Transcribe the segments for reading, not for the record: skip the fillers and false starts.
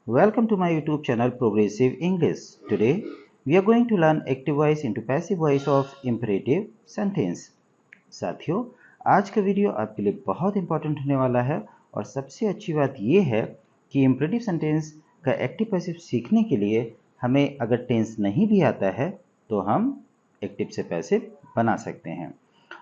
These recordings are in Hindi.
Welcome to my YouTube channel Progressive English. Today we are going to learn active voice into passive voice of imperative sentence. साथियों, आज का वीडियो आपके लिए बहुत इंपॉर्टेंट होने वाला है और सबसे अच्छी बात यह है कि इम्परेटिव सेंटेंस का एक्टिव पैसिव सीखने के लिए हमें अगर टेंस नहीं भी आता है तो हम एक्टिव से पैसिव बना सकते हैं।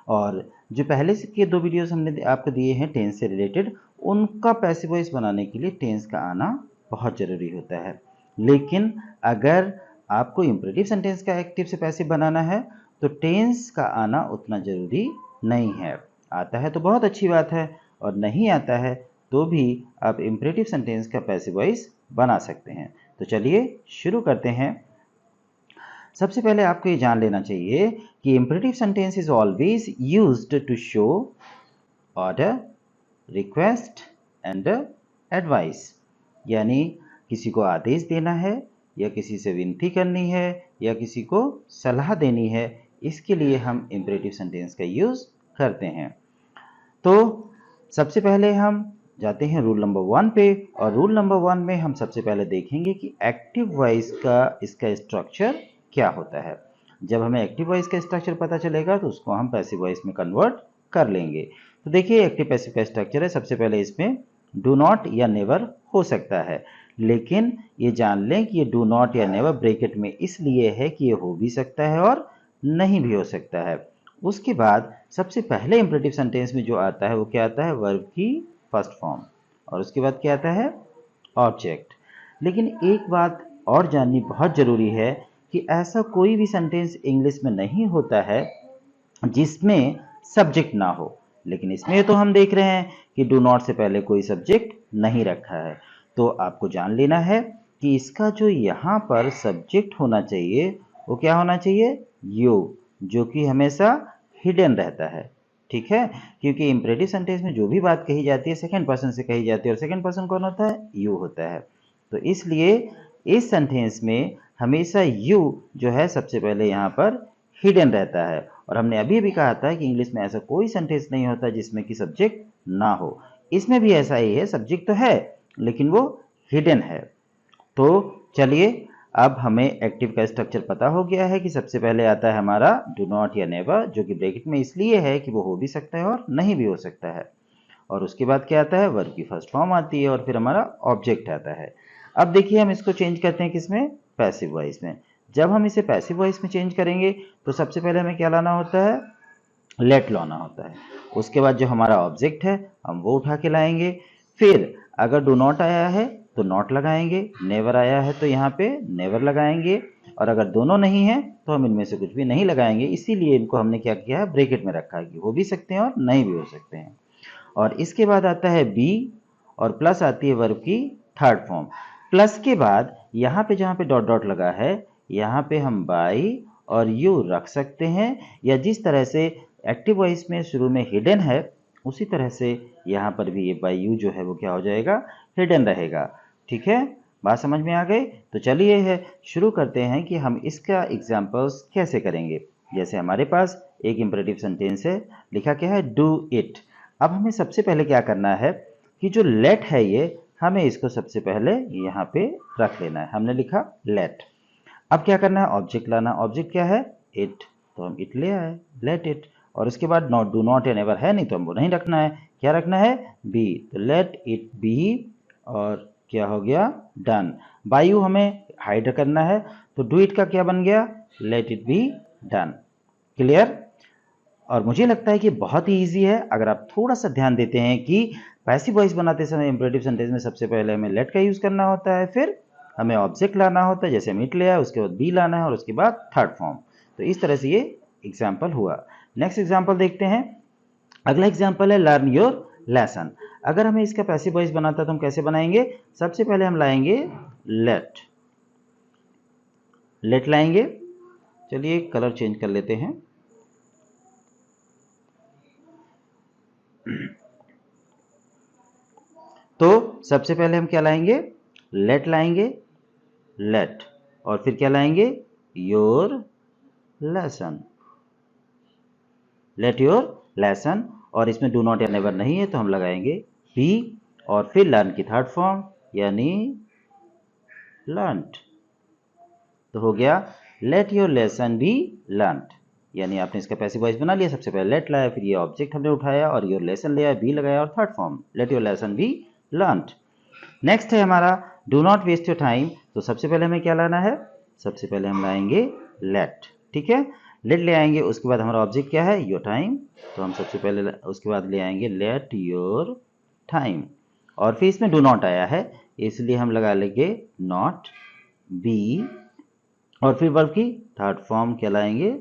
और जो पहले से के दो वीडियोस हमने आपको दिए हैं टेंस से रिलेटेड, उनका पैसिव वॉइस बनाने के लिए टेंस का आना बहुत ज़रूरी होता है। लेकिन अगर आपको इम्परेटिव सेंटेंस का एक्टिव से पैसिव बनाना है तो टेंस का आना उतना ज़रूरी नहीं है। आता है तो बहुत अच्छी बात है और नहीं आता है तो भी आप इम्परेटिव सेंटेंस का पैसिव वॉइस बना सकते हैं। तो चलिए शुरू करते हैं। सबसे पहले आपको ये जान लेना चाहिए कि imperative sentence is always used to show order, request and advice. यानी किसी को आदेश देना है या किसी से विनती करनी है या किसी को सलाह देनी है, इसके लिए हम इम्परेटिव सेंटेंस का यूज करते हैं। तो सबसे पहले हम जाते हैं रूल नंबर 1 पे, और रूल नंबर 1 में हम सबसे पहले देखेंगे कि एक्टिव वॉइस का इसका स्ट्रक्चर क्या होता है। जब हमें एक्टिव वॉइस का स्ट्रक्चर पता चलेगा तो उसको हम पैसिव वॉइस में कन्वर्ट कर लेंगे। तो देखिए एक्टिव पैसिव का स्ट्रक्चर है। सबसे पहले इसमें डू नॉट या नेवर हो सकता है, लेकिन ये जान लें कि ये डू नॉट या नेवर ब्रैकेट में इसलिए है कि ये हो भी सकता है और नहीं भी हो सकता है। उसके बाद सबसे पहले इम्परेटिव सेंटेंस में जो आता है वो क्या आता है, वर्ब की फर्स्ट फॉर्म, और उसके बाद क्या आता है, ऑब्जेक्ट। लेकिन एक बात और जाननी बहुत ज़रूरी है कि ऐसा कोई भी सेंटेंस इंग्लिश में नहीं होता है जिसमें सब्जेक्ट ना हो। लेकिन इसमें तो हम देख रहे हैं कि डू नॉट से पहले कोई सब्जेक्ट नहीं रखा है। तो आपको जान लेना है कि इसका जो यहाँ पर सब्जेक्ट होना चाहिए वो क्या होना चाहिए, यू, जो कि हमेशा हिडन रहता है। ठीक है, क्योंकि इम्परेटिव सेंटेंस में जो भी बात कही जाती है सेकंड पर्सन से कही जाती है, और सेकंड पर्सन कौन होता है, यू होता है। तो इसलिए इस सेंटेंस में हमेशा यू जो है सबसे पहले यहाँ पर हिडन रहता है। और हमने अभी भी कहा था कि इंग्लिश में ऐसा कोई सेंटेंस नहीं होता जिसमें कि सब्जेक्ट ना हो। इसमें भी ऐसा ही है, सब्जेक्ट तो है लेकिन वो हिडन है। तो चलिए, अब हमें एक्टिव का स्ट्रक्चर पता हो गया है कि सबसे पहले आता है हमारा डू नॉट या नेवर, जो कि ब्रैकेट में इसलिए है कि वो हो भी सकता है और नहीं भी हो सकता है। और उसके बाद क्या आता है, वर्ब की फर्स्ट फॉर्म आती है और फिर हमारा ऑब्जेक्ट आता है। अब देखिए हम इसको चेंज करते हैं किसमें, पैसिव वॉइस में। जब हम इसे पैसिव वॉइस में चेंज करेंगे तो सबसे पहले हमें क्या लाना होता है, लेट लाना होता है। उसके बाद जो हमारा ऑब्जेक्ट है हम वो उठा के लाएंगे। फिर अगर डू नॉट आया है तो नॉट लगाएंगे, नेवर आया है तो यहाँ पे नेवर लगाएंगे, और अगर दोनों नहीं है तो हम इनमें से कुछ भी नहीं लगाएंगे। इसीलिए इनको हमने क्या किया है, ब्रैकेट में रखा है कि हो भी सकते हैं और नहीं भी हो सकते हैं। और इसके बाद आता है बी, और प्लस आती है वर्ब की थर्ड फॉर्म। प्लस के बाद यहाँ पे जहाँ पे डॉट डॉट लगा है यहाँ पे हम बाई और यू रख सकते हैं, या जिस तरह से एक्टिव वॉइस में शुरू में हिडन है उसी तरह से यहाँ पर भी ये बाई यू जो है वो क्या हो जाएगा, हिडन रहेगा। ठीक है, बात समझ में आ गई। तो चलिए है शुरू करते हैं कि हम इसका एग्जाम्पल्स कैसे करेंगे। जैसे हमारे पास एक इम्परेटिव सेंटेंस है, लिखा क्या है, डू इट। अब हमें सबसे पहले क्या करना है कि जो लेट है ये हमें इसको सबसे पहले यहाँ पे रख लेना है। हमने लिखा लेट। अब क्या करना है, ऑब्जेक्ट लाना। ऑब्जेक्ट क्या है, इट, तो हम इट ले आए, लेट इट। और उसके बाद नॉट, डू नॉट या नेवर है नहीं तो हमको नहीं रखना है। क्या रखना है, बी, तो लेट इट बी, और क्या हो गया, डन। बायू हमें हाइड करना है तो डू इट का क्या बन गया, let it be done. Clear. और मुझे लगता है कि बहुत ही ईजी है अगर आप थोड़ा सा ध्यान देते हैं कि पैसिव वॉइस बनाते समय इंपरेटिव सेंटेंस में सबसे पहले हमें लेट का यूज़ करना होता है, फिर हमें ऑब्जेक्ट लाना होता है, जैसे हम इट ले आए, उसके बाद बी लाना है और उसके बाद थर्ड फॉर्म। तो इस तरह से ये एग्जाम्पल हुआ। नेक्स्ट एग्जाम्पल देखते हैं। अगला एग्जाम्पल है लर्न योर लेसन। अगर हमें इसका पैसिव वॉइस बनाता है तो हम कैसे बनाएंगे, सबसे पहले हम लाएंगे लेट, लेट लाएंगे। चलिए कलर चेंज कर लेते हैं। तो सबसे पहले हम क्या लाएंगे, लेट लाएंगे, लेट, और फिर क्या लाएंगे, your lesson, late your lesson. और इसमें डू नॉट या नेवर नहीं है तो हम लगाएंगे बी, और फिर लर्न की थर्ड फॉर्म यानी लर्नड। तो हो गया late your lesson be learned, यानी आपने इसका पैसिव वॉइस बना लिया। सबसे पहले लेट लाया, फिर ये ऑब्जेक्ट हमने उठाया और योर लेसन लिया, बी लगाया और third form let your lesson be learned. Next है हमारा do not waste your time. तो सबसे पहले हमें क्या लाना है, सबसे पहले हम लाएंगे लेट, ठीक है, लेट ले आएंगे। उसके बाद हमारा ऑब्जेक्ट क्या है, योर टाइम, तो हम सबसे पहले उसके बाद ले आएंगे लेट योर टाइम। और फिर इसमें डू नॉट आया है, इसलिए हम लगा लेंगे नॉट बी, और फिर वर्ब की थर्ड फॉर्म क्या लाएंगे,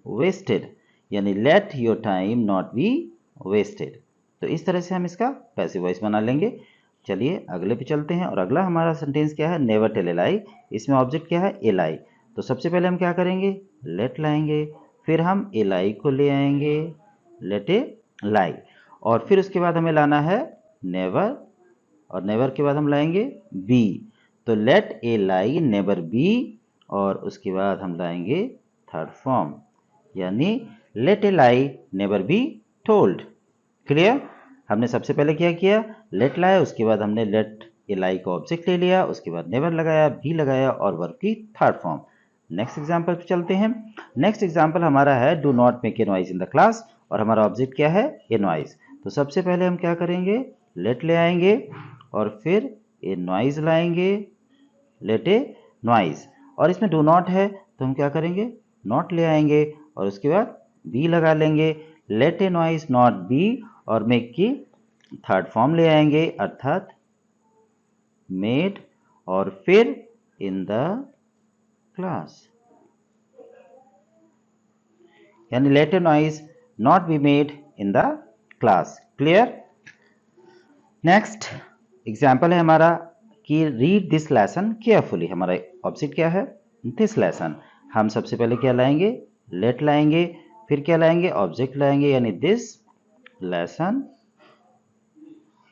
वेस्टेड, यानी let your time not be wasted. तो इस तरह से हम इसका पैसिव वॉइस बना लेंगे। चलिए अगले पे चलते हैं, और अगला हमारा सेंटेंस क्या है, नेवर टेल ए लाई। इसमें ऑब्जेक्ट क्या है, ए लाई। तो सबसे पहले हम क्या करेंगे, लेट लाएंगे, फिर हम ए लाई को ले आएंगे, लेट ए लाई, और फिर उसके बाद हमें लाना है नेवर, और नेवर के बाद हम लाएंगे बी। तो let a lie never be, और उसके बाद हम लाएंगे थर्ड फॉर्म, यानी let a lie never be told. Clear. हमने सबसे पहले क्या किया, लेट लाया, उसके बाद हमने लेट ए लाई का ऑब्जेक्ट ले लिया, उसके बाद नेवर लगाया, बी लगाया और वर्ब की थर्ड फॉर्म। नेक्स्ट एग्जांपल पे चलते हैं। नेक्स्ट एग्जांपल हमारा है do not make a noise in the class, और हमारा ऑब्जेक्ट क्या है, ए नॉइज। तो सबसे पहले हम क्या करेंगे, लेट ले आएंगे और फिर ए नॉइज लाएंगे, लेट ए नॉइज, और इसमें डू नॉट है तो हम क्या करेंगे, नॉट ले आएंगे और उसके बाद बी लगा लेंगे, let a noise not be, और मेक की थर्ड फॉर्म ले आएंगे अर्थात मेड, और फिर इन द क्लास, यानी let a noise not be made in the class. Clear. Next example है हमारा कि रीड दिस लेसन केयरफुली। हमारा ऑब्जेक्ट क्या है, दिस लेसन। हम सबसे पहले क्या लाएंगे, लेट लाएंगे, फिर क्या लाएंगे, ऑब्जेक्ट लाएंगे, यानी दिस लेसन,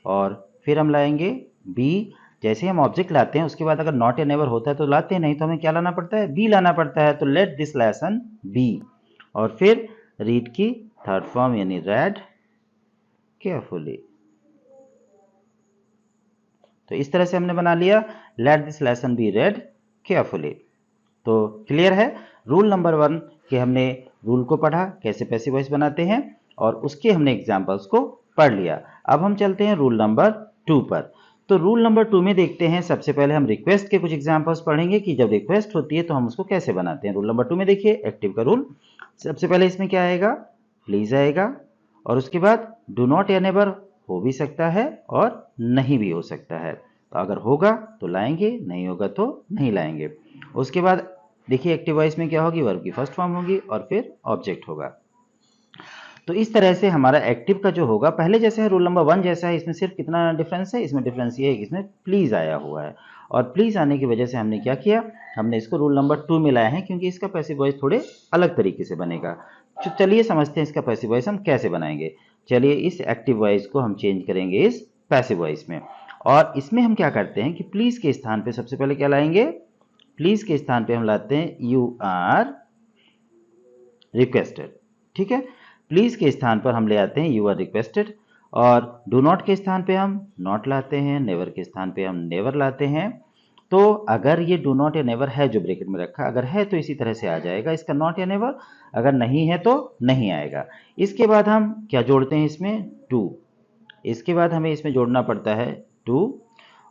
और फिर हम लाएंगे बी। जैसे हम ऑब्जेक्ट लाते हैं उसके बाद अगर नॉट या नेवर होता है तो लाते हैं, नहीं तो हमें क्या लाना पड़ता है, बी लाना पड़ता है। तो लेट दिस लेसन बी, और फिर रीड की थर्ड फॉर्म यानी रेड केयरफुली। तो इस तरह से हमने बना लिया let this lesson be read carefully. तो क्लियर है रूल नंबर 1 कि हमने रूल को पढ़ा कैसे पैसिव वॉइस बनाते हैं, और उसके हमने एग्जांपल्स को पढ़ लिया। अब हम चलते हैं रूल नंबर 2 पर। तो रूल नंबर 2 में देखते हैं, सबसे पहले हम रिक्वेस्ट के कुछ एग्जांपल्स पढ़ेंगे कि जब रिक्वेस्ट होती है तो हम उसको कैसे बनाते हैं। रूल नंबर 2 में देखिए एक्टिव का रूल। सबसे पहले इसमें क्या आएगा, प्लीज आएगा, और उसके बाद डू नॉट या नेवर हो भी सकता है और नहीं भी हो सकता है। तो अगर होगा तो लाएंगे, नहीं होगा तो नहीं लाएंगे। उसके बाद देखिए एक्टिव वॉइस में क्या होगी, वर्ब की फर्स्ट फॉर्म होगी और फिर ऑब्जेक्ट होगा। तो इस तरह से हमारा एक्टिव का जो होगा पहले जैसे है, रूल नंबर 1 जैसा है। इसमें सिर्फ कितना डिफरेंस है, इसमें डिफरेंस ये है कि इसमें प्लीज आया हुआ है, और प्लीज आने की वजह से हमने क्या किया, हमने इसको रूल नंबर 2 में लाया है क्योंकि इसका पैसिव वॉइस थोड़े अलग तरीके से बनेगा। तो चलिए समझते हैं इसका पैसिव वॉइस हम कैसे बनाएंगे। चलिए इस एक्टिव वॉइस को हम चेंज करेंगे इस पैसिव वॉइस में, और इसमें हम क्या करते हैं कि प्लीज के स्थान पे सबसे पहले क्या लाएंगे, प्लीज के स्थान पे हम लाते हैं यू आर रिक्वेस्टेड। ठीक है, प्लीज के स्थान पर हम ले आते हैं यू आर रिक्वेस्टेड, और डू नॉट के स्थान पे हम नॉट लाते हैं, नेवर के स्थान पे हम नेवर लाते हैं। तो अगर ये डू नॉट या नेवर है जो ब्रैकेट में रखा, अगर है तो इसी तरह से आ जाएगा इसका नॉट या नेवर, अगर नहीं है तो नहीं आएगा। इसके बाद हम क्या जोड़ते हैं इसमें, टू। इसके बाद हमें इसमें जोड़ना पड़ता है टू,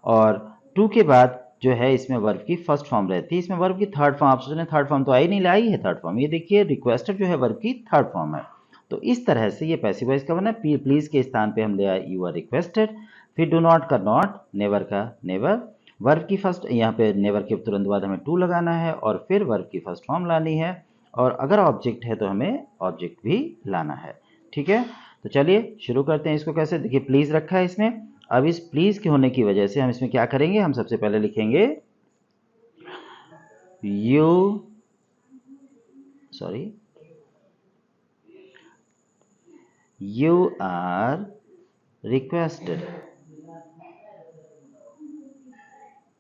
और टू के बाद जो है इसमें वर्ब की फर्स्ट फॉर्म रहती है, इसमें वर्ब की थर्ड फॉर्म। आप सोच रहे हैं थर्ड फॉर्म तो आई नहीं, लाई है थर्ड फॉर्म, ये देखिए रिक्वेस्टेड जो है वर्ब की थर्ड फॉर्म है। तो इस तरह से ये पैसिव वॉइस का बना। प्लीज के स्थान पे हम ले आए यू आर रिक्वेस्टेड, फिर डू नॉट का नॉट, नेवर का नेवर, वर्ब की फर्स्ट, यहाँ पे नेवर के तुरंत बाद हमें टू लगाना है और फिर वर्ब की फर्स्ट फॉर्म लानी है, और अगर ऑब्जेक्ट है तो हमें ऑब्जेक्ट भी लाना है। ठीक है, तो चलिए शुरू करते हैं इसको कैसे। देखिए प्लीज रखा है इसमें, अब इस प्लीज के होने की वजह से हम इसमें क्या करेंगे, हम सबसे पहले लिखेंगे you are requested,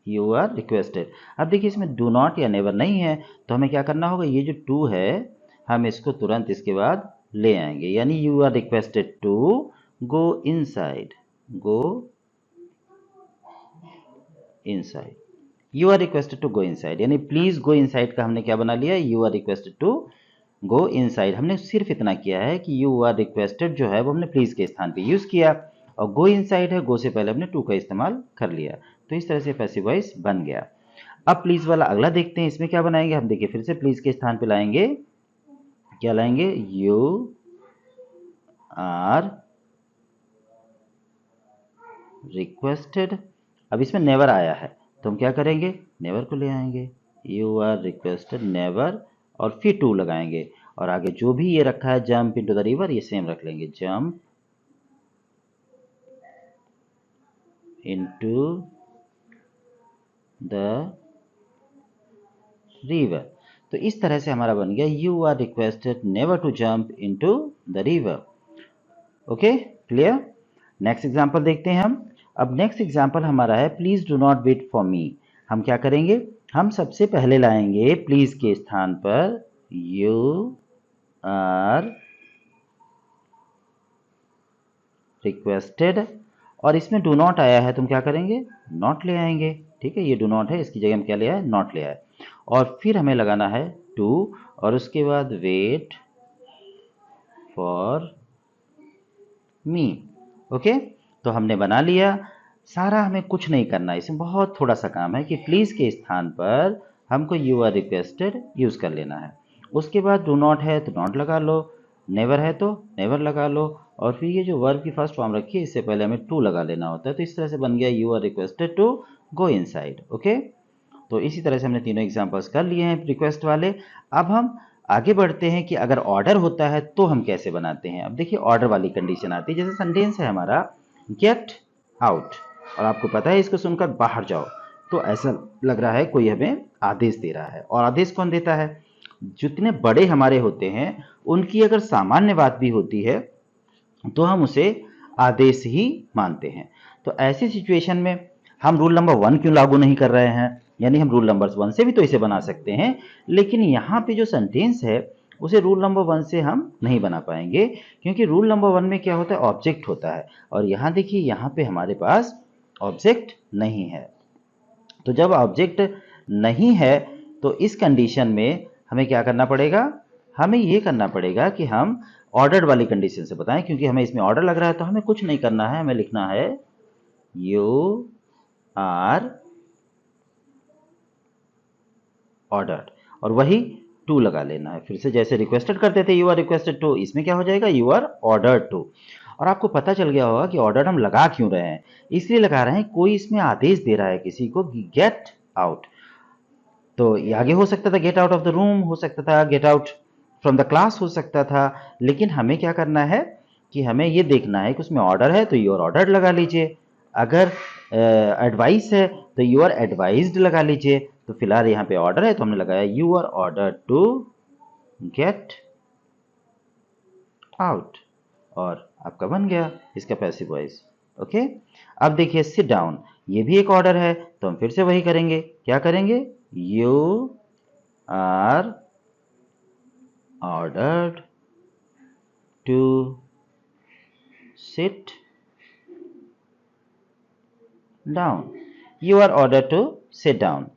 you are requested. अब देखिए इसमें डू नॉट या नेवर नहीं है, तो हमें क्या करना होगा, ये जो टू है हम इसको तुरंत इसके बाद ले आएंगे, यानी you are requested to go inside, go inside. You are requested to go inside, यानी प्लीज गो इनसाइड का हमने क्या बना लिया, you are requested to go inside. हमने सिर्फ इतना किया है कि यू आर रिक्वेस्टेड जो है वो हमने प्लीज के स्थान पे यूज किया, और गो इनसाइड है, गो से पहले हमने टू का इस्तेमाल कर लिया। तो इस तरह से पैसिव वॉइस बन गया। अब प्लीज वाला अगला देखते हैं, इसमें क्या बनाएंगे हम, देखिए फिर से प्लीज के स्थान पे लाएंगे, क्या लाएंगे, यू आर रिक्वेस्टेड। अब इसमें नेवर आया है तो हम क्या करेंगे, नेवर को ले आएंगे, यू आर रिक्वेस्टेड नेवर, और फिर टू लगाएंगे, और आगे जो भी ये रखा है जंप इनटू द रिवर, ये सेम रख लेंगे, जंप इनटू द रिवर। तो इस तरह से हमारा बन गया, you are requested never to jump into the river. Okay, clear. Next example देखते हैं हम। अब नेक्स्ट एग्जांपल हमारा है, please do not wait for me. हम क्या करेंगे, हम सबसे पहले लाएंगे प्लीज के स्थान पर यू आर रिक्वेस्टेड, और इसमें डू नॉट आया है तो हम क्या करेंगे, नॉट ले आएंगे। ठीक है, ये डू नॉट है, इसकी जगह हम क्या ले आए, नॉट ले आए, और फिर हमें लगाना है टू, और उसके बाद वेट फॉर मी। ओके, तो हमने बना लिया सारा, हमें कुछ नहीं करना, इसमें बहुत थोड़ा सा काम है कि प्लीज के स्थान पर हमको यू आर रिक्वेस्टेड यूज कर लेना है। उसके बाद डू नॉट है तो नॉट लगा लो, नेवर है तो नेवर लगा लो, और फिर ये जो वर्ब की फर्स्ट फॉर्म रखी है इससे पहले हमें टू लगा लेना होता है। तो इस तरह से बन गया you are requested to go inside. Okay, तो इसी तरह से हमने तीनों एग्जांपल्स कर लिए हैं रिक्वेस्ट वाले। अब हम आगे बढ़ते हैं कि अगर ऑर्डर होता है तो हम कैसे बनाते हैं। अब देखिए ऑर्डर वाली कंडीशन आती है, जैसे सेंटेंस है हमारा गेट आउट, और आपको पता है इसको सुनकर बाहर जाओ, तो ऐसा लग रहा है कोई हमें आदेश दे रहा है। और आदेश कौन देता है, जितने बड़े हमारे होते हैं उनकी अगर सामान्य बात भी होती है तो हम उसे आदेश ही मानते हैं। तो ऐसी सिचुएशन में हम रूल नंबर 1 क्यों लागू नहीं कर रहे हैं, यानी हम रूल नंबर 1 से भी तो इसे बना सकते हैं, लेकिन यहाँ पे जो सेंटेंस है उसे रूल नंबर 1 से हम नहीं बना पाएंगे, क्योंकि रूल नंबर 1 में क्या होता है, ऑब्जेक्ट होता है, और यहाँ देखिए यहाँ पे हमारे पास ऑब्जेक्ट नहीं है। तो जब ऑब्जेक्ट नहीं है तो इस कंडीशन में हमें क्या करना पड़ेगा, हमें ये करना पड़ेगा कि हम ऑर्डर्ड वाली कंडीशन से बताएं, क्योंकि हमें इसमें ऑर्डर लग रहा है तो हमें कुछ नहीं करना है, हमें लिखना है यू आर ऑर्डर्ड, और वही टू लगा लेना है। फिर से जैसे रिक्वेस्टेड करते थे यू आर रिक्वेस्टेड टू, इसमें क्या हो जाएगा, यू आर ऑर्डर्ड टू। और आपको पता चल गया होगा कि ऑर्डर हम लगा क्यों रहे हैं, इसलिए लगा रहे हैं कोई इसमें आदेश दे रहा है किसी को गेट आउट। तो ये आगे हो सकता था get out of the room, हो सकता था get out from the class हो सकता था, लेकिन हमें क्या करना है कि हमें ये देखना है कि उसमें ऑर्डर है तो यू आर ऑर्डर्ड लगा लीजिए, अगर एडवाइस है तो यू आर एडवाइज्ड लगा लीजिए। तो फिलहाल यहाँ पे ऑर्डर है तो हमने लगाया you are ordered to get out, और आपका बन गया इसका पैसिव वॉइस। ओके, अब देखिए सिट डाउन, ये भी एक ऑर्डर है तो हम फिर से वही करेंगे, क्या करेंगे, you are ordered to sit down, you are ordered to sit down.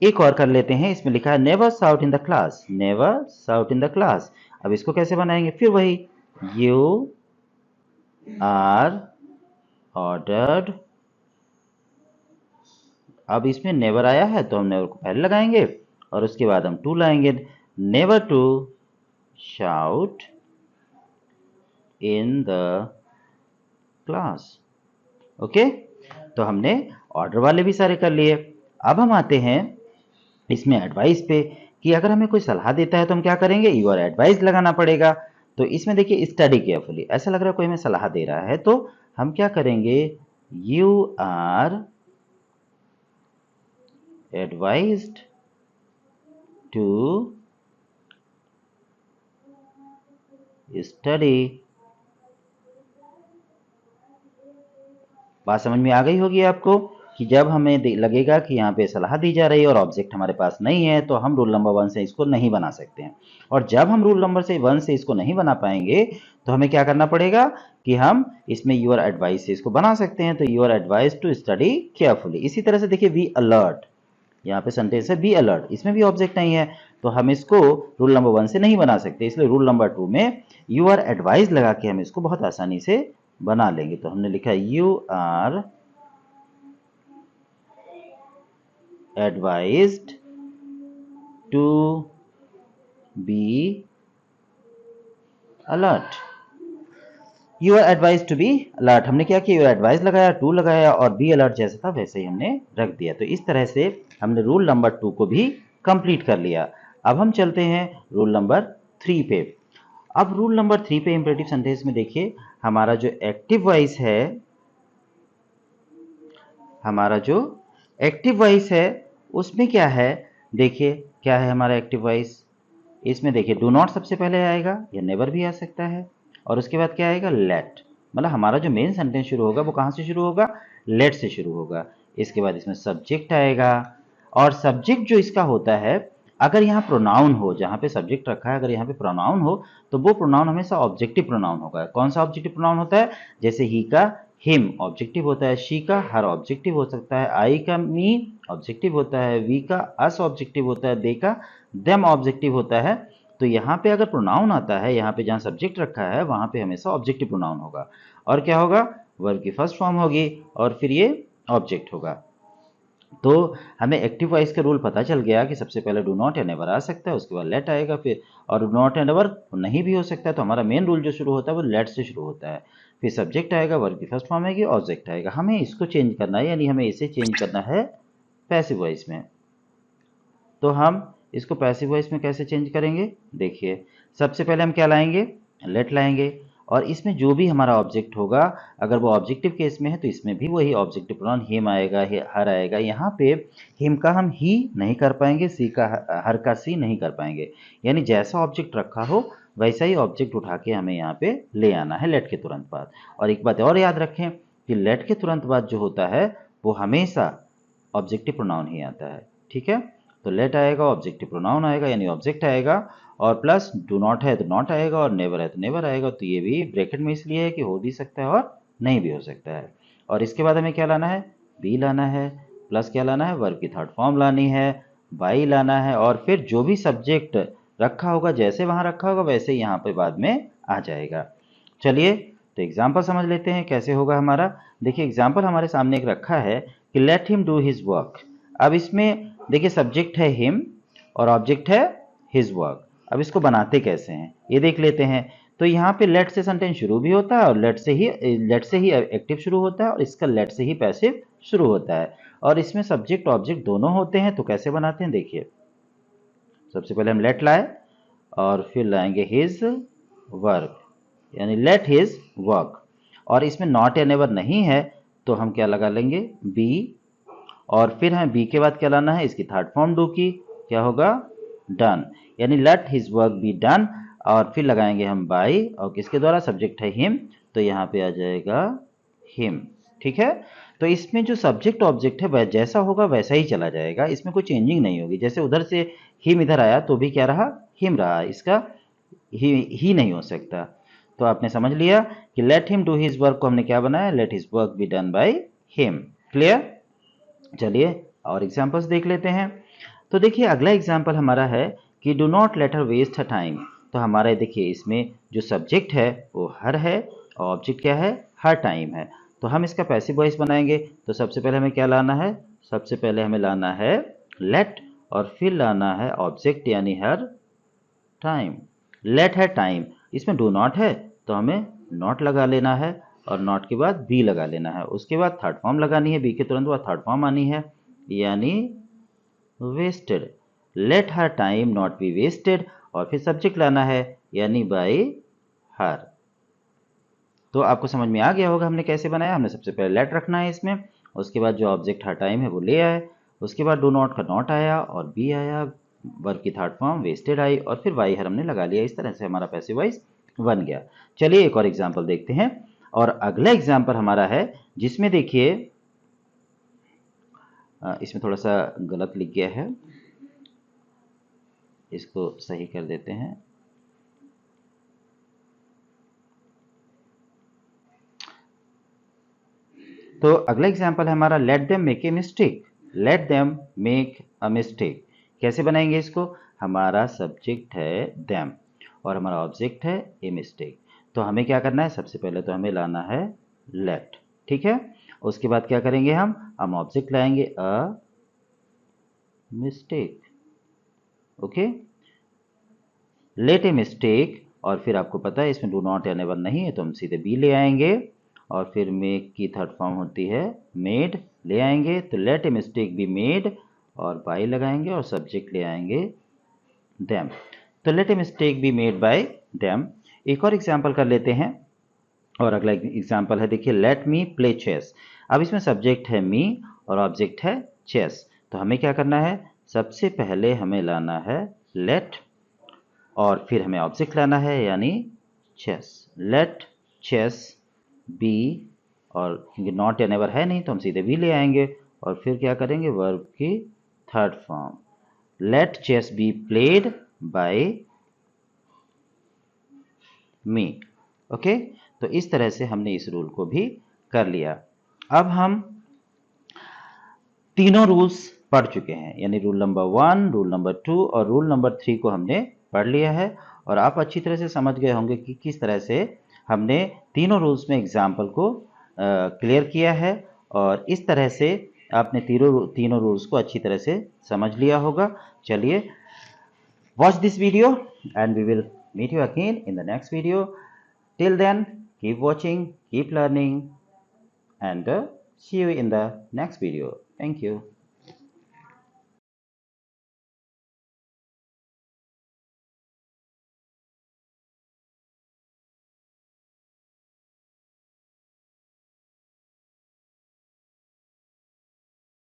एक और कर लेते हैं, इसमें लिखा है never shout in the class, never shout in the class. अब इसको कैसे बनाएंगे, फिर वही यू आर ऑर्डर्ड, अब इसमें नेवर आया है तो हम नेवर को पहले लगाएंगे और उसके बाद हम टू लाएंगे, never to shout in the class. Okay, तो हमने ऑर्डर वाले भी सारे कर लिए। अब हम आते हैं इसमें एडवाइस पे, कि अगर हमें कोई सलाह देता है तो हम क्या करेंगे, यू आर एडवाइस लगाना पड़ेगा। तो इसमें देखिए स्टडी केयरफुली, ऐसा लग रहा है कोई हमें सलाह दे रहा है तो हम क्या करेंगे, you are advised to study. बात समझ में आ गई होगी आपको। कि जब हमें लगेगा कि यहाँ पे सलाह दी जा रही है और ऑब्जेक्ट हमारे पास नहीं है तो हम रूल नंबर 1 से इसको नहीं बना सकते हैं। और जब हम रूल नंबर 1 से इसको नहीं बना पाएंगे तो हमें क्या करना पड़ेगा कि हम इसमें यूर एडवाइस से इसको बना सकते हैं। तो you're advice to study carefully. इसी तरह से देखिए बी अलर्ट, यहाँ पे सेंटेंस है बी अलर्ट, इसमें भी ऑब्जेक्ट नहीं है तो हम इसको रूल नंबर 1 से नहीं बना सकते, इसलिए रूल नंबर 2 में यू आर एडवाइज लगा के हम इसको बहुत आसानी से बना लेंगे। तो हमने लिखा you are advised to be alert. You are advise to be alert, हमने क्या किया, यू आर एडवाइज लगाया, टू लगाया और बी अलर्ट जैसा था वैसे ही हमने रख दिया। तो इस तरह से हमने रूल नंबर 2 को भी कंप्लीट कर लिया। अब हम चलते हैं रूल नंबर 3 पे। अब रूल नंबर 3 पे इंपरेटिव सेंटेंस में देखिए हमारा जो एक्टिव वॉइस है, हमारा जो एक्टिव वॉइस है उसमें क्या है, देखिए क्या है हमारा एक्टिव वॉइस। इसमें देखिए डू नॉट सबसे पहले आएगा या नेवर भी आ सकता है और उसके बाद क्या आएगा लेट। मतलब हमारा जो मेन सेंटेंस शुरू होगा वो कहाँ से शुरू होगा, लेट से शुरू होगा। इसके बाद इसमें सब्जेक्ट आएगा और सब्जेक्ट जो इसका होता है अगर यहाँ प्रोनाउन हो, जहाँ पे सब्जेक्ट रखा है अगर यहाँ पे प्रोनाउन हो तो वो प्रोनाउन हमेशा ऑब्जेक्टिव प्रोनाउन होगा। कौन सा ऑब्जेक्टिव प्रोनाउन होता है, जैसे ही का हिम ऑब्जेक्टिव होता है, शी का हर ऑब्जेक्टिव हो सकता है, आई का मी ऑब्जेक्टिव होता है, वी का अस ऑब्जेक्टिव होता है, दे का देम ऑब्जेक्टिव होता है। तो यहाँ पे अगर प्रोनाउन आता है, यहाँ पे जहाँ सब्जेक्ट रखा है वहाँ पे हमेशा ऑब्जेक्टिव प्रोनाउन होगा और क्या होगा, वर्ब की फर्स्ट फॉर्म होगी और फिर ये ऑब्जेक्ट होगा। तो हमें एक्टिव वॉइस का रूल पता चल गया कि सबसे पहले डू नॉट या नेवर आ सकता है, उसके बाद लेट आएगा फिर, और डू नॉट एंड नेवर नहीं भी हो सकता है। तो हमारा मेन रूल जो शुरू होता है वो लेट से शुरू होता है, फिर सब्जेक्ट आएगा, वर्ब की फर्स्ट फॉर्म आएगी, ऑब्जेक्ट आएगा। हमें इसको चेंज करना है, यानी हमें इसे चेंज करना है पैसिव वॉइस में। तो हम इसको पैसिव वॉइस में कैसे चेंज करेंगे, देखिए सबसे पहले हम क्या लाएंगे, लेट लाएंगे और इसमें जो भी हमारा ऑब्जेक्ट होगा अगर वो ऑब्जेक्टिव केस में है तो इसमें भी वही ऑब्जेक्टिव प्रोनाउन हिम आएगा, हर आएगा। यहाँ पे हिम का हम ही नहीं कर पाएंगे, सी का हर का सी नहीं कर पाएंगे, यानी जैसा ऑब्जेक्ट रखा हो वैसा ही ऑब्जेक्ट उठा के हमें यहाँ पे ले आना है लेट के तुरंत बाद। और एक बात और याद रखें कि लेट के तुरंत बाद जो होता है वो हमेशा ऑब्जेक्टिव प्रोनाउन ही आता है, ठीक है। तो लेट आएगा, ऑब्जेक्टिव प्रोनाउन आएगा यानी ऑब्जेक्ट आएगा, और प्लस डू नॉट है तो नॉट आएगा और नेवर है तो नेवर आएगा। तो ये भी ब्रैकेट में इसलिए है कि हो भी सकता है और नहीं भी हो सकता है। और इसके बाद हमें क्या लाना है, बी लाना है, प्लस क्या लाना है, वर्ब की थर्ड फॉर्म लानी है, बाई लाना है और फिर जो भी सब्जेक्ट रखा होगा जैसे वहाँ रखा होगा वैसे ही यहाँ पे बाद में आ जाएगा। चलिए तो एग्जाम्पल समझ लेते हैं कैसे होगा हमारा। देखिए एग्जाम्पल हमारे सामने एक रखा है कि let him do his work. अब इसमें देखिए सब्जेक्ट है हिम और ऑब्जेक्ट है हिज वर्क। अब इसको बनाते कैसे हैं ये देख लेते हैं। तो यहाँ पे लेट से सेंटेंस शुरू भी होता है और लेट से ही एक्टिव शुरू होता है और इसका लेट से ही पैसिव शुरू होता है और इसमें सब्जेक्ट ऑब्जेक्ट दोनों होते हैं। तो कैसे बनाते हैं देखिए, सबसे पहले हम लेट लाए और फिर लाएंगे हिज वर्क, यानी लेट हिज वर्क। और इसमें नॉट या नेवर नहीं है तो हम क्या लगा लेंगे, बी, और फिर हमें बी के बाद क्या लाना है, इसकी थर्ड फॉर्म डू की, क्या होगा, डन, यानी late his work be done. और फिर लगाएंगे हम बाई और किसके द्वारा, सब्जेक्ट है हिम तो यहाँ पे आ जाएगा हिम, ठीक है। तो इसमें जो सब्जेक्ट ऑब्जेक्ट है वह जैसा होगा वैसा ही चला जाएगा, इसमें कोई चेंजिंग नहीं होगी। जैसे उधर से हिम इधर आया तो भी क्या रहा, हिम रहा, इसका ही नहीं हो सकता। तो आपने समझ लिया कि let him do his work को हमने क्या बनाया, late his work be done by him. Clear. चलिए और एग्जांपल्स देख लेते हैं। तो देखिए अगला एग्जांपल हमारा है कि do not let her waste her time. तो हमारा देखिए इसमें जो सब्जेक्ट है वो हर है और ऑब्जेक्ट क्या है, हर टाइम है। तो हम इसका पैसिव वॉइस बनाएंगे। तो सबसे पहले हमें क्या लाना है, सबसे पहले हमें लाना है लेट और फिर लाना है ऑब्जेक्ट यानी हर टाइम। लेट है टाइम, इसमें डू नॉट है तो हमें नॉट लगा लेना है और नॉट के बाद बी लगा लेना है। उसके बाद थर्ड फॉर्म लगानी है, बी के तुरंत बाद थर्ड फॉर्म आनी है यानी wasted. Let her time not be wasted और फिर सब्जेक्ट लाना है यानी बाय हर। तो आपको समझ में आ गया होगा हमने कैसे बनाया। हमने सबसे पहले लेट रखना है इसमें, उसके बाद जो ऑब्जेक्ट हर टाइम है वो ले आए, उसके बाद डू नॉट का नॉट आया और बी आया, वर्ब की थर्ड फॉर्म वेस्टेड आई और फिर वाई हर हमने लगा लिया। इस तरह से हमारा पैसिव वॉइस बन गया। चलिए एक और एग्जाम्पल देखते हैं। और अगला एग्जाम्पल हमारा है जिसमें देखिए इसमें थोड़ा सा गलत लिख गया है, इसको सही कर देते हैं। तो अगला एग्जाम्पल है हमारा let them make a mistake. Let them make a mistake कैसे बनाएंगे इसको? हमारा सब्जेक्ट है देम और हमारा ऑब्जेक्ट है ए मिस्टेक। तो हमें क्या करना है? सबसे पहले तो हमें लाना है लेट, ठीक है। उसके बाद क्या करेंगे? हम ऑब्जेक्ट लाएंगे a mistake, okay. Let a mistake, और फिर आपको पता है इसमें डू नॉट या नेवर नहीं है, तो हम सीधे बी ले आएंगे। और फिर मेक की थर्ड फॉर्म होती है मेड, ले आएंगे। तो let a mistake be made और बाय लगाएंगे और सब्जेक्ट ले आएंगे देम। तो let a mistake be made by them. एक और एग्जाम्पल कर लेते हैं, और अगला एग्जाम्पल है, देखिए लेट मी प्ले चेस। अब इसमें सब्जेक्ट है मी और ऑब्जेक्ट है चेस। तो हमें क्या करना है? सबसे पहले हमें लाना है लेट और फिर हमें ऑब्जेक्ट लाना है यानी चेस। लेट चेस बी, और क्योंकि नॉट या नेवर है नहीं तो हम सीधे बी ले आएंगे और फिर क्या करेंगे? वर्ब की third form, let chess be played by me, okay. तो इस तरह से हमने इस रूल को भी कर लिया। अब हम तीनों रूल्स पढ़ चुके हैं, यानी रूल नंबर 1, रूल नंबर 2 और रूल नंबर 3 को हमने पढ़ लिया है। और आप अच्छी तरह से समझ गए होंगे कि किस तरह से हमने तीनों रूल्स में एग्जाम्पल को क्लियर किया है। और इस तरह से आपने तीनों रूल्स को अच्छी तरह से समझ लिया होगा। चलिए, watch this video and we will meet you again in the next video. Till then, keep watching, keep learning, and see you in the next video. Thank you.